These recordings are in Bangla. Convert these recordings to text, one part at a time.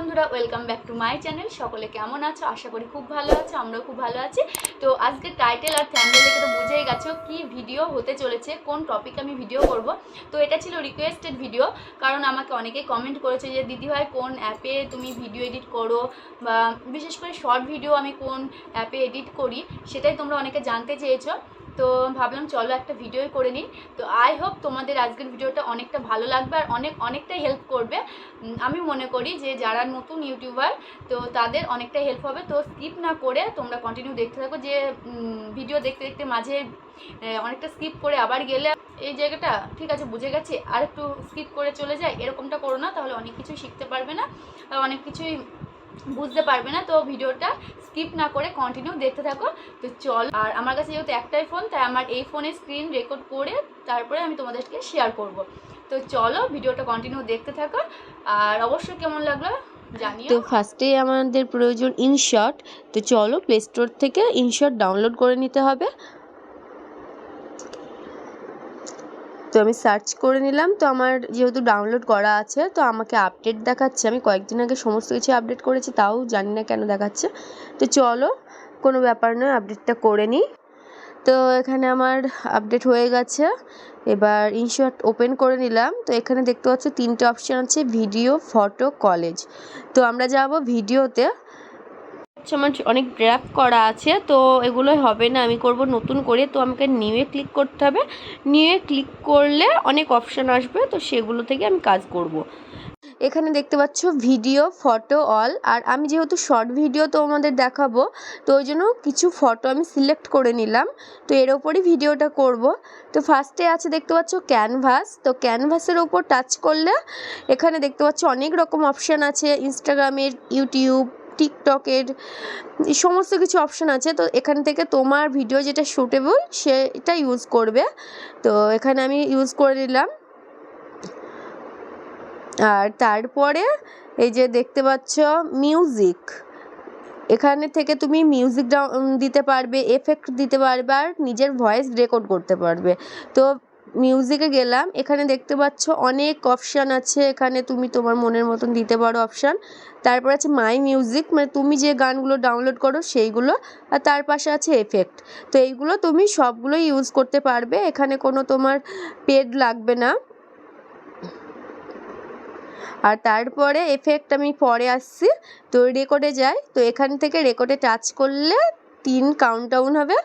বন্ধুরা, welcome back to my channel. সকলে কেমন আছো? আশা করি খুব ভালো আছো। আমরাও খুব ভালো আছি। তো আজকে টাইটেল আর থাম্বনেল দেখে তো বুঝেই গেছো কি ভিডিও হতে চলেছে, কোন টপিক আমি ভিডিও করব। তো এটা ছিল রিকোয়েস্টেড ভিডিও, কারণ আমাকে অনেকেই কমেন্ট করেছে যে দিদিভাই কোন অ্যাপে তুমি ভিডিও এডিট করো, বা বিশেষ করে শর্ট ভিডিও আমি কোন অ্যাপে এডিট করি সেটাই তোমরা অনেকে জানতে চেয়েছো। তো ভাবলাম চলো একটা ভিডিওই করে নিই। তো আই হোপ তোমাদের আজকের ভিডিওটা অনেকটা ভালো লাগবে আর অনেকটাই হেল্প করবে। আমি মনে করি যে যারা নতুন ইউটিউবার তো তাদের অনেকটাই হেল্প হবে। তো স্কিপ না করে তোমরা কন্টিনিউ দেখতে থাকো। যে ভিডিও দেখতে দেখতে মাঝে অনেকটা স্কিপ করে আবার গেলে এই জায়গাটা ঠিক আছে বুঝে গেছি আর একটু স্কিপ করে চলে যায়, এরকমটা করো না, তাহলে অনেক কিছুই শিখতে পারবে না, অনেক কিছুই বুঝতে পারবে না। তো ভিডিওটা স্কিপ না করে কন্টিনিউ দেখতে থাকো। তো চল, আর আমার কাছে যেহেতু একটাই ফোন, তাই আমার এই ফোনে স্ক্রিন রেকর্ড করে তারপরে আমি তোমাদেরকে শেয়ার করব। তো চলো ভিডিওটা কন্টিনিউ দেখতে থাকো, আর অবশ্যই কেমন লাগলো জানিও। তো ফার্স্টেই আমাদের প্রয়োজন ইনশট। তো চলো প্লে স্টোর থেকে ইনশট ডাউনলোড করে নিতে হবে। তো আমি সার্চ করে নিলাম। তো আমার যেহেতু ডাউনলোড করা আছে তো আমাকে আপডেট দেখাচ্ছে। আমি কয়েকদিন আগে সমস্ত কিছু আপডেট করেছি, তাও জানি না কেন দেখাচ্ছে। তো চলো, কোনো ব্যাপার নয়, আপডেটটা করে নিই। তো এখানে আমার আপডেট হয়ে গেছে। এবার ইনশট ওপেন করে নিলাম। তো এখানে দেখতে পাচ্ছ তিনটে অপশান আছে, ভিডিও, ফটো, কলেজ। তো আমরা যাব ভিডিওতে। আমার অনেক ড্রাফট করা আছে, তো এগুলোই হবে না, আমি করব নতুন করে। তো আমাকে নিউয়ে ক্লিক করতে হবে। নিউয়ে ক্লিক করলে অনেক অপশান আসবে, তো সেগুলো থেকে আমি কাজ করব। এখানে দেখতে পাচ্ছ ভিডিও, ফটো, অল। আর আমি যেহেতু শর্ট ভিডিও তোমাদের দেখাবো, তো ওই জন্য কিছু ফটো আমি সিলেক্ট করে নিলাম। তো এর ওপরই ভিডিওটা করব। তো ফার্স্টে আছে দেখতে পাচ্ছ ক্যানভাস। তো ক্যানভাসের ওপর টাচ করলে এখানে দেখতে পাচ্ছ অনেক রকম অপশান আছে, ইনস্টাগ্রামের, ইউটিউব, টিকটকের, সমস্ত কিছু অপশান আছে। তো এখান থেকে তোমার ভিডিও যেটা সুটেবল সেটা ইউজ করবে। তো এখানে আমি ইউজ করে নিলাম। আর তারপরে এই যে দেখতে পাচ্ছ মিউজিক, এখানে থেকে তুমি মিউজিক দিতে পারবে, এফেক্ট দিতে পারবে, আর নিজের ভয়েস রেকর্ড করতে পারবে। তো মিউজিকে গেলাম। এখানে দেখতে পাচ্ছ অনেক অপশান আছে, এখানে তুমি তোমার মনের মতন দিতে পারো অপশান। তারপর আছে মাই মিউজিক, মানে তুমি যে গানগুলো ডাউনলোড করো সেইগুলো। আর তার পাশে আছে এফেক্ট। তো এইগুলো তুমি সবগুলোই ইউজ করতে পারবে, এখানে কোনো তোমার পেড লাগবে না। আর তারপরে এফেক্ট আমি পরে আসছি। তো রেকর্ডে যাই। তো এখান থেকে রেকর্ডে টাচ করলে 3 কাউন্টডাউন হবে।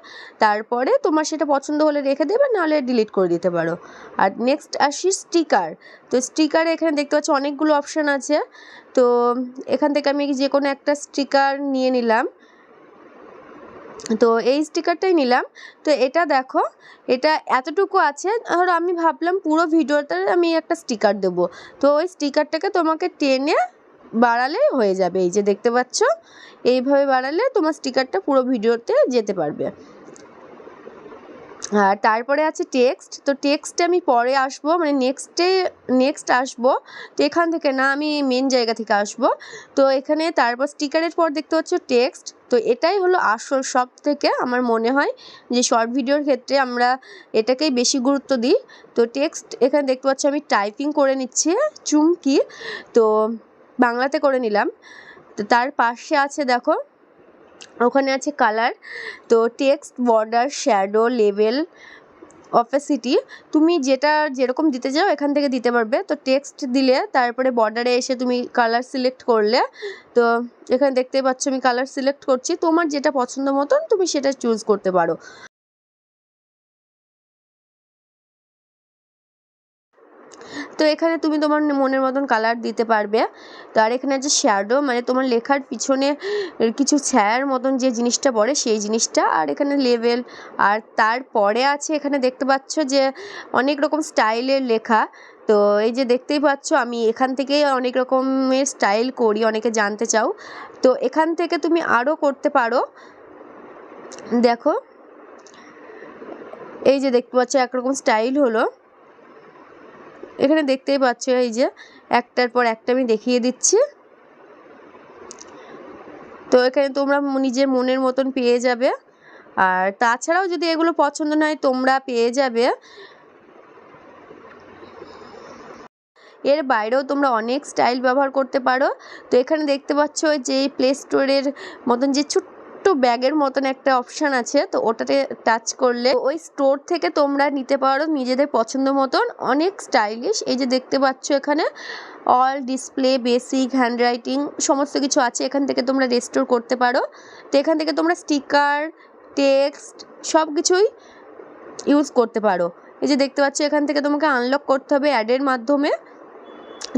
তারপরে তোমার সেটা পছন্দ হলে রেখে দেবে, নাহলে ডিলিট করে দিতে পারো। আর নেক্সট আসি স্টিকার। তো স্টিকারে এখানে দেখতে পাচ্ছ অনেকগুলো অপশান আছে। তো এখান থেকে আমি যে কোনো একটা স্টিকার নিয়ে নিলাম। তো এই স্টিকারটাই নিলাম। তো এটা দেখো, এটা এতটুকু আছে। ধরো আমি ভাবলাম পুরো ভিডিওতে আমি একটা স্টিকার দেবো, তো ওই স্টিকারটাকে তোমাকে টেনে বাড়ালে হয়ে যাবে। এই যে দেখতে পাচ্ছ, এইভাবে বাড়ালে তোমার স্টিকারটা পুরো ভিডিওতে যেতে পারবে। আর তারপরে আছে টেক্সট। তো টেক্সটে আমি পরে আসবো, মানে নেক্সট আসবো। তো এখান থেকে না, আমি মেন জায়গা থেকে আসবো। তো এখানে তারপর স্টিকারের পর দেখতে পাচ্ছ টেক্সট। তো এটাই হলো আসল সব থেকে, আমার মনে হয় যে শর্ট ভিডিওর ক্ষেত্রে আমরা এটাকেই বেশি গুরুত্ব দিই। তো টেক্সট এখানে দেখতে পাচ্ছ আমি টাইপিং করে নিচ্ছি চুমকি। তো বাংলাতে করে নিলাম। তো তার পাশে আছে দেখো, ওখানে আছে কালার। তো টেক্সট, বর্ডার, শ্যাডো, লেভেল, অপেসিটি, তুমি যেটা যেরকম দিতে চাও এখান থেকে দিতে পারবে। তো টেক্সট দিলে তারপরে বর্ডারে এসে তুমি কালার সিলেক্ট করলে, তো এখানে দেখতে পাচ্ছ আমি কালার সিলেক্ট করছি। তোমার যেটা পছন্দ মতন তুমি সেটা চুজ করতে পারো। তো এখানে তুমি তোমার মনের মতন কালার দিতে পারবে। তো আর এখানে আছে শ্যাডো, মানে তোমার লেখার পিছনে কিছু ছায়ার মতন যে জিনিসটা পড়ে সেই জিনিসটা। আর এখানে লেভেল। আর তারপরে আছে এখানে দেখতে পাচ্ছ যে অনেক রকম স্টাইলের লেখা। তো এই যে দেখতেই পাচ্ছ আমি এখান থেকেই অনেক রকমের স্টাইল করি, অনেকে জানতে চাও। তো এখান থেকে তুমি আরও করতে পারো। দেখো, এই যে দেখতে পাচ্ছ একরকম স্টাইল হলো। এখানে দেখতেই পাচ্ছ এই যে একটার পর একটা আমি দেখিয়ে দিচ্ছি। তো এখানে তোমরা নিজের মনের মতন পেয়ে যাবে। আর তাছাড়াও যদি এগুলো পছন্দ নয় তোমরা পেয়ে যাবে এর বাইরেও তোমরা অনেক স্টাইল ব্যবহার করতে পারো। তো এখানে দেখতে পাচ্ছ যে প্লে স্টোরের মতন যে ছোট্ট ব্যাগের মতন একটা অপশান আছে, তো ওটাতে টাচ করলে ওই স্টোর থেকে তোমরা নিতে পারো নিজেদের পছন্দ মতন অনেক স্টাইলিশ। এই যে দেখতে পাচ্ছ এখানে অল ডিসপ্লে, বেসিক, হ্যান্ডরাইটিং সমস্ত কিছু আছে। এখান থেকে তোমরা রেস্টোর করতে পারো। তো এখান থেকে তোমরা স্টিকার, টেক্সট সব কিছুই ইউজ করতে পারো। এই যে দেখতে পাচ্ছ এখান থেকে তোমাকে আনলক করতে হবে অ্যাডের মাধ্যমে।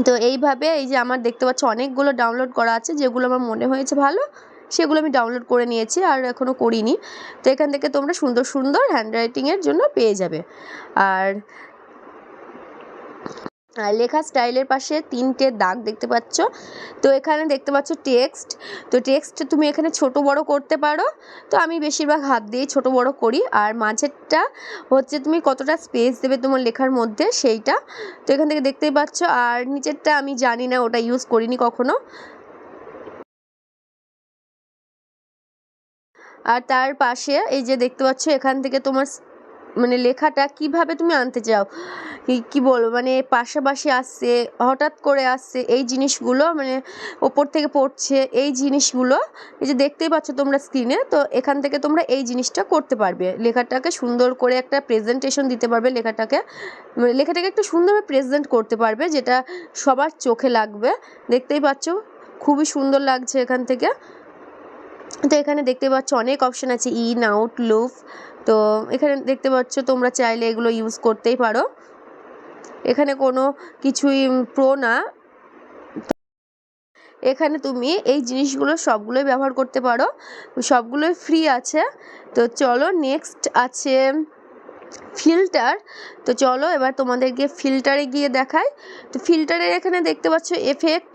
তো এইভাবে এই যে আমার দেখতে পাচ্ছ অনেকগুলো ডাউনলোড করা আছে, যেগুলো আমার মনে হয়েছে ভালো সেগুলো আমি ডাউনলোড করে নিয়েছি, আর এখনও করিনি। তো এখান থেকে তোমরা সুন্দর সুন্দর হ্যান্ডরাইটিংয়ের জন্য পেয়ে যাবে। আর লেখা স্টাইলের পাশে 3টে দাগ দেখতে পাচ্ছ। তো এখানে দেখতে পাচ্ছ টেক্সট। তো টেক্সট তুমি এখানে ছোট বড় করতে পারো। তো আমি বেশিরভাগ হাত দিয়েই ছোট বড় করি। আর মাঝেরটা হচ্ছে তুমি কতটা স্পেস দেবে তোমার লেখার মধ্যে সেইটা। তো এখান থেকে দেখতেই পাচ্ছ। আর নিচেরটা আমি জানি না, ওটা ইউজ করিনি কখনো। আর তার পাশে এই যে দেখতে পাচ্ছ এখান থেকে তোমার মানে লেখাটা কিভাবে তুমি আনতে চাও, কি বলবো, মানে পাশাপাশি আসছে, হঠাৎ করে আসছে, এই জিনিসগুলো মানে ওপর থেকে পড়ছে, এই জিনিসগুলো এই যে দেখতেই পাচ্ছ তোমরা স্ক্রিনে। তো এখান থেকে তোমরা এই জিনিসটা করতে পারবে, লেখাটাকে সুন্দর করে একটা প্রেজেন্টেশন দিতে পারবে, লেখাটাকে একটু সুন্দরভাবে প্রেজেন্ট করতে পারবে, যেটা সবার চোখে লাগবে। দেখতেই পাচ্ছ খুবই সুন্দর লাগছে এখান থেকে। তো এখানে দেখতে পাচ্ছ অনেক অপশান আছে, ইন, আউট, লুপ। তো এখানে দেখতে পাচ্ছ তোমরা চাইলে এগুলো ইউজ করতেই পারো। এখানে কোনো কিছুই প্রো না, এখানে তুমি এই জিনিসগুলো সবগুলোই ব্যবহার করতে পারো, সবগুলোই ফ্রি আছে। তো চলো নেক্সট আছে ফিল্টার। তো চলো এবার তোমাদেরকে ফিল্টারে গিয়ে দেখাই। তো ফিল্টারের এখানে দেখতে পাচ্ছ এফেক্ট,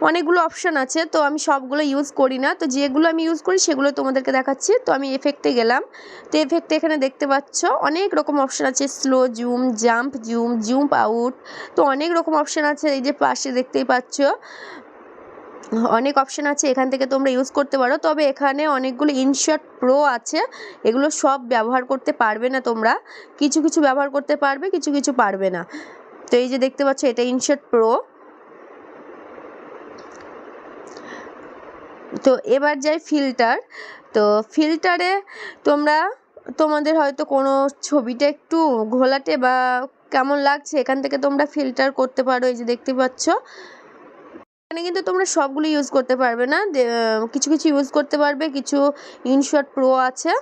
অনেকগুলো অপশান আছে। তো আমি সবগুলো ইউজ করি না, তো যেগুলো আমি ইউজ করি সেগুলো তোমাদেরকে দেখাচ্ছি। তো আমি এফেক্টে গেলাম। তো এফেক্টে এখানে দেখতে পাচ্ছ অনেক রকম অপশান আছে, slow zoom, jump zoom, zoom out. তো অনেক রকম অপশান আছে, এই যে পাশে দেখতেই পাচ্ছ অনেক অপশান আছে, এখান থেকে তোমরা ইউজ করতে পারো। তবে এখানে অনেকগুলো ইনশট প্রো আছে, এগুলো সব ব্যবহার করতে পারবে না তোমরা, কিছু কিছু ব্যবহার করতে পারবে, কিছু কিছু পারবে না। তো এই যে দেখতে পাচ্ছ এটা ইনশট প্রো। তো এবার যাই ফিল্টার। তো ফিল্টারে তোমরা তোমাদের হয়তো কোনো ছবিটা একটু ঘোলাটে বা কেমন লাগছে, এখান থেকে তোমরা ফিল্টার করতে পারো। এই যে দেখতে পাচ্ছ এখানে কিন্তু তোমরা সবগুলো ইউজ করতে পারবে না, কিছু কিছু ইউজ করতে পারবে, কিছু ইনশট প্রো আছে।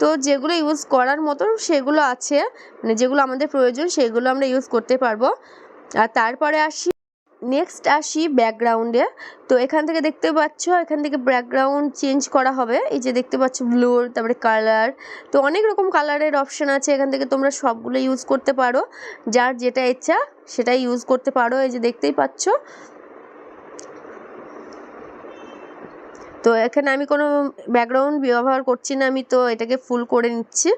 তো যেগুলো ইউজ করার মতো সেগুলো আছে, মানে যেগুলো আমাদের প্রয়োজন সেগুলো আমরা ইউজ করতে পারবো। আর তারপরে নেক্সট আসি ব্যাকগ্রাউন্ডে। তো এখান থেকে দেখতে পাচ্ছ এখান থেকে ব্যাকগ্রাউন্ড চেঞ্জ করা হবে। এই যে দেখতে পাচ্ছ ব্লুর, তারপরে কালার। তো অনেক রকম কালারের অপশান আছে, এখান থেকে তোমরা সবগুলো ইউজ করতে পারো, যার যেটা ইচ্ছা সেটাই ইউজ করতে পারো। এই যে দেখতেই পাচ্ছ। তো এখানে আমি কোনো ব্যাকগ্রাউন্ড ব্যবহার করছি না, আমি তো এটাকে ফুল করে নিচ্ছি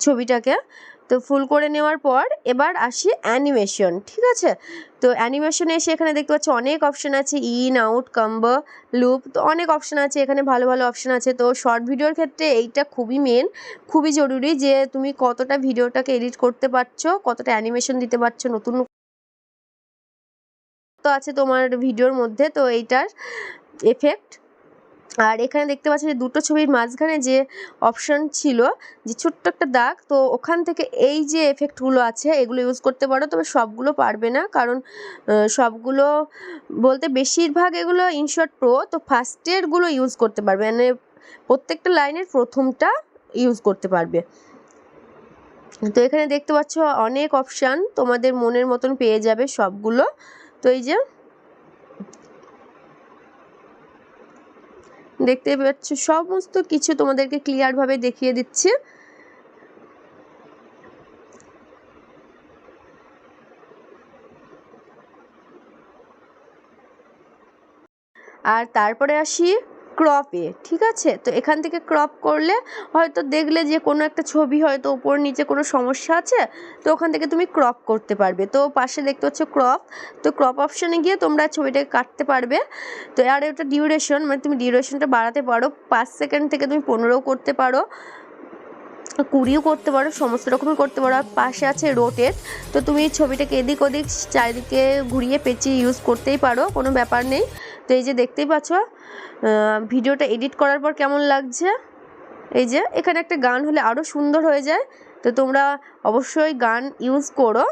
ছবিটাকে। তো ফুল করে নেওয়ার পর এবার আসি অ্যানিমেশন, ঠিক আছে। তো অ্যানিমেশনে এসে এখানে দেখতে পাচ্ছ অনেক অপশান আছে, ইন, আউট, কাম্বো, লুপ। তো অনেক অপশান আছে এখানে, ভালো ভালো অপশান আছে। তো শর্ট ভিডিওর ক্ষেত্রে এইটা খুবই খুবই জরুরি, যে তুমি কতটা ভিডিওটাকে এডিট করতে পারছো, কতটা অ্যানিমেশন দিতে পারছো, নতুন তো আছে তোমার ভিডিওর মধ্যে। তো এইটার এফেক্ট। আর এখানে দেখতে পাচ্ছি যে দুটো ছবির মাঝখানে যে অপশান ছিল, যে ছোট্ট একটা দাগ, তো ওখান থেকে এই যে এফেক্টগুলো আছে এগুলো ইউজ করতে পারো। তবে সবগুলো পারবে না, কারণ সবগুলো বলতে বেশিরভাগ এগুলো ইনশট প্রো। তো ফার্স্টেরগুলো ইউজ করতে পারবে, মানে প্রত্যেকটা লাইনের প্রথমটা ইউজ করতে পারবে। তো এখানে দেখতে পাচ্ছ অনেক অপশান, তোমাদের মনের মতন পেয়ে যাবে সবগুলো। তো এই যে দেখতে পাচ্ছ সমস্ত কিছু তোমাদেরকে ক্লিয়ারভাবে দেখিয়ে দিচ্ছি। আর তারপরে আসি ক্রপে, ঠিক আছে। তো এখান থেকে ক্রপ করলে হয়তো দেখলে যে কোনো একটা ছবি হয়তো উপর নিচে কোনো সমস্যা আছে, তো ওখান থেকে তুমি ক্রপ করতে পারবে। তো পাশে দেখতে পাচ্ছ ক্রপ। তো ক্রপ অপশানে গিয়ে তোমরা ছবিটাকে কাটতে পারবে। তো আর এটা ডিউরেশন, মানে তুমি ডিউরেশনটা বাড়াতে পারো, 5 সেকেন্ড থেকে তুমি 15 করতে পারো। কুড়িও করতে পারো, সমস্ত রকমই করতে পারো। আর পাশে আছে রোটেট, তো তুমি ছবিটাকে এদিক ওদিক চারিদিকে ঘুরিয়ে পেঁচিয়ে ইউজ করতেই পারো, কোনো ব্যাপার নেই। তো এই যে দেখতেই পাচ্ছ ভিডিওটা এডিট করার পর কেমন লাগছে। এই যে এখানে একটা গান হলে আরও সুন্দর হয়ে যায়, তো তোমরা অবশ্যই গান ইউজ করো।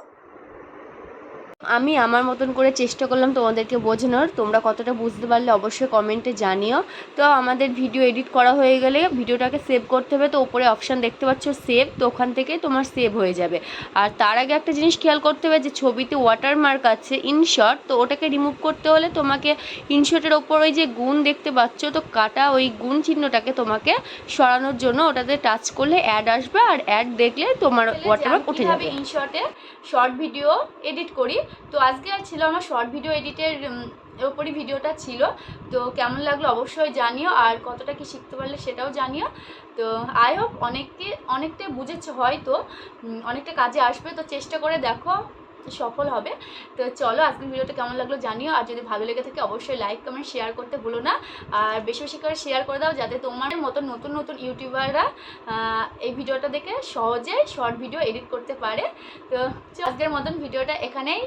আমি আমার মতন করে চেষ্টা করলাম তোমাদেরকে বোঝানোর, তোমরা কতটা বুঝতে পারলে অবশ্যই কমেন্টে জানিও। তো আমাদের ভিডিও এডিট করা হয়ে গেলে ভিডিওটাকে সেভ করতে হবে, তো ওপরে অপশান দেখতে পাচ্ছ সেভ, তো ওখান থেকে তোমার সেভ হয়ে যাবে। আর তার আগে একটা জিনিস খেয়াল করতে হবে যে ছবিতে ওয়াটারমার্ক আছে ইনশট, তো ওটাকে রিমুভ করতে হলে তোমাকে ইনশটের ওপর ওই যে গুণ দেখতে পাচ্ছ, তো কাটা ওই গুণ চিহ্নটাকে তোমাকে সরানোর জন্য ওটাতে টাচ করলে অ্যাড আসবে, আর অ্যাড দেখলে তোমার ওয়াটারমার্ক উঠে যাবে। ইনশটে শর্ট ভিডিও এডিট করি, তো আজকে ছিল আমার শর্ট ভিডিও এডিটের ওপরই ভিডিওটা ছিল। তো কেমন লাগলো অবশ্যই জানিও, আর কতটা কি শিখতে পারলে সেটাও জানিও। তো আই হোপ অনেকটা বুঝেছো, হয়তো অনেকটা কাজে আসবে, তো চেষ্টা করে দেখো, সফল হবে। তো চলো আজকের ভিডিওটা কেমন লাগলো জানিও, আর যদি ভালো লেগে থাকে অবশ্যই লাইক কমেন্ট শেয়ার করতে ভুলো না, আর বেশি বেশি করে শেয়ার করে দাও যাতে তোমার মতো নতুন নতুন ইউটিউবাররা এই ভিডিওটা দেখে সহজে শর্ট ভিডিও এডিট করতে পারে। তো আজকের মতন ভিডিওটা এখানেই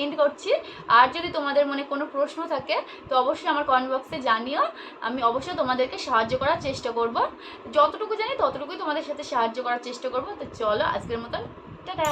এন্ড করছি। আর যদি তোমাদের মনে কোনো প্রশ্ন থাকে তো অবশ্যই আমার কমেন্ট বক্সে জানিও, আমি অবশ্যই তোমাদেরকে সাহায্য করার চেষ্টা করব, যতটুকু জানি ততটুকুই তোমাদের সাথে সাহায্য করার চেষ্টা করব। তো চলো আজকের মতন টাটা।